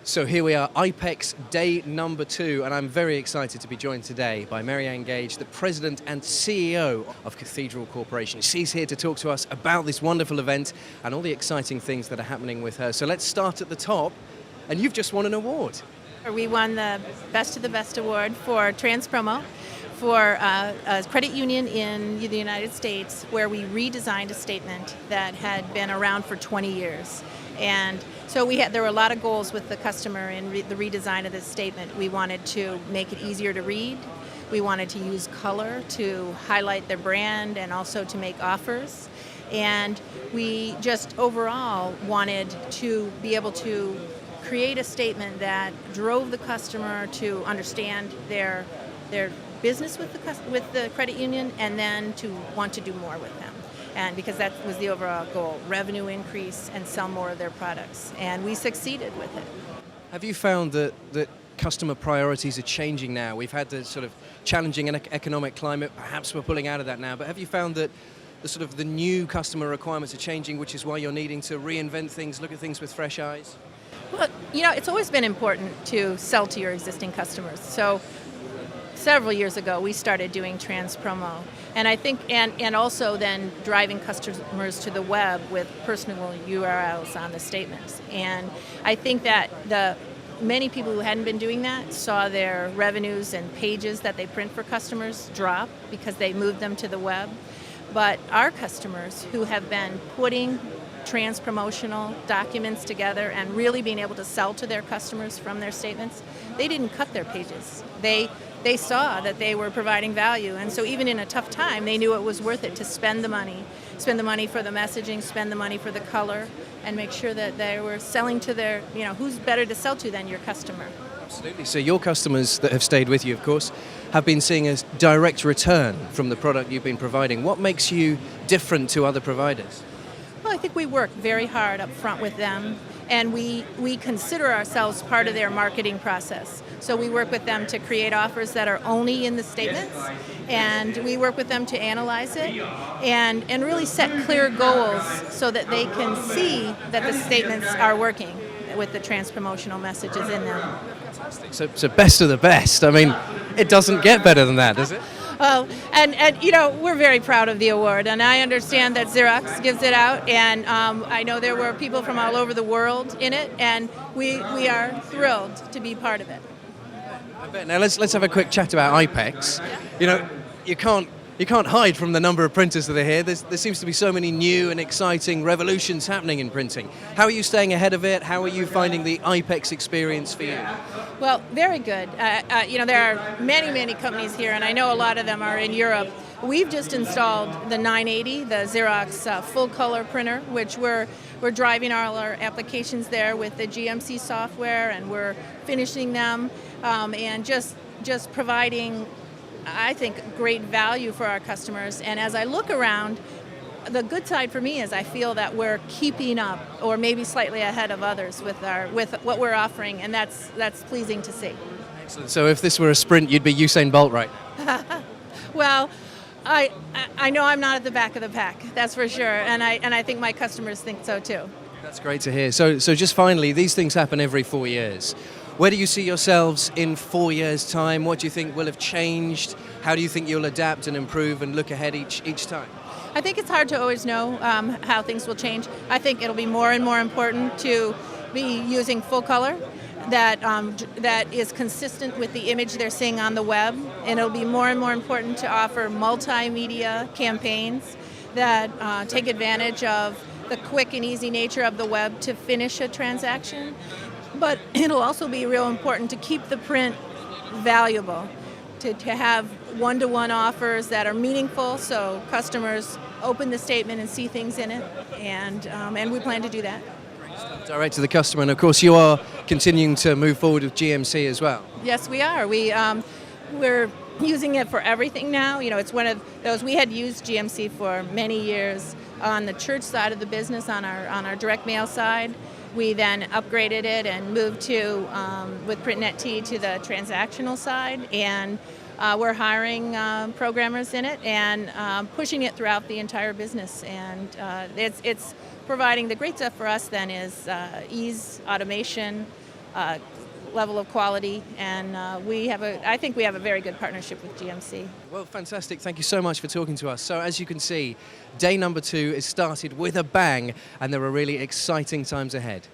So here we are, Ipex day number 2, and I'm very excited to be joined today by Marianne Gaige, the President and CEO of Cathedral Corporation. She's here to talk to us about this wonderful event and all the exciting things that are happening with her. So let's start at the top, and you've just won an award. We won the Best of the Best award for Trans Promo for a credit union in the United States where we redesigned a statement that had been around for 20 years. And so there were a lot of goals with the customer in the redesign of this statement. We wanted to make it easier to read. We wanted to use color to highlight their brand and also to make offers. And we just overall wanted to be able to create a statement that drove the customer to understand their business with the credit union and then to want to do more with them. And because that was the overall goal, revenue increase and sell more of their products. And we succeeded with it. Have you found that customer priorities are changing now? We've had the sort of challenging economic climate, perhaps we're pulling out of that now, but have you found that the new customer requirements are changing, which is why you're needing to reinvent things, look at things with fresh eyes? Well, it's always been important to sell to your existing customers. So several years ago, we started doing trans promo. And I think, and also then driving customers to the web with personal URLs on the statements. And I think that many people who hadn't been doing that saw their revenues and pages that they print for customers drop because they moved them to the web. But our customers who have been putting trans promotional documents together and really being able to sell to their customers from their statements, they didn't cut their pages. They saw that they were providing value, and so even in a tough time, they knew it was worth it to spend the money for the messaging, spend the money for the color, and make sure that they were selling to their, who's better to sell to than your customer. Absolutely. So your customers that have stayed with you, of course, have been seeing a direct return from the product you've been providing. What makes you different to other providers? Well, I think we work very hard up front with them, and we consider ourselves part of their marketing process. So we work with them to create offers that are only in the statements, and we work with them to analyze it and really set clear goals so that they can see that the statements are working with the trans promotional messages in them. So best of the best. I mean, it doesn't get better than that, does it? Well, and we're very proud of the award, and I understand that Xerox gives it out, and I know there were people from all over the world in it, and we are thrilled to be part of it. I bet. Now let's have a quick chat about Ipex. Yeah. You can't hide from the number of printers that are here. There seems to be so many new and exciting revolutions happening in printing. How are you staying ahead of it? How are you finding the Ipex experience for you? Well, very good. There are many companies here, and I know a lot of them are in Europe. We've just installed the 980, the Xerox full color printer, which we're driving all our applications there with the GMC software, and we're finishing them and just providing, I think, great value for our customers. And as I look around, the good side for me is I feel that we're keeping up, or maybe slightly ahead of others with what we're offering, and that's pleasing to see. Excellent. So if this were a sprint, you'd be Usain Bolt right now. Well, I know I'm not at the back of the pack, that's for sure, and I think my customers think so too. That's great to hear. So just finally, these things happen every 4 years. Where do you see yourselves in 4 years' time? What do you think will have changed? How do you think you'll adapt and improve and look ahead each time? I think it's hard to always know how things will change. I think it'll be more and more important to be using full color that is consistent with the image they're seeing on the web, and it'll be more and more important to offer multimedia campaigns that take advantage of the quick and easy nature of the web to finish a transaction. But it'll also be real important to keep the print valuable, to have one-to-one offers that are meaningful so customers open the statement and see things in it, and we plan to do that. Direct to the customer, and of course you are continuing to move forward with GMC as well. Yes, we are. We're using it for everything now. It's one of those, we had used GMC for many years on the church side of the business, on our direct mail side. We then upgraded it and moved to, with PrintNet T, to the transactional side, and we're hiring programmers in it and pushing it throughout the entire business. And it's providing, the great stuff for us then is ease, automation, level of quality, and I think we have a very good partnership with GMC. Well, fantastic. Thank you so much for talking to us. So as you can see, day number 2 is started with a bang, and there are really exciting times ahead.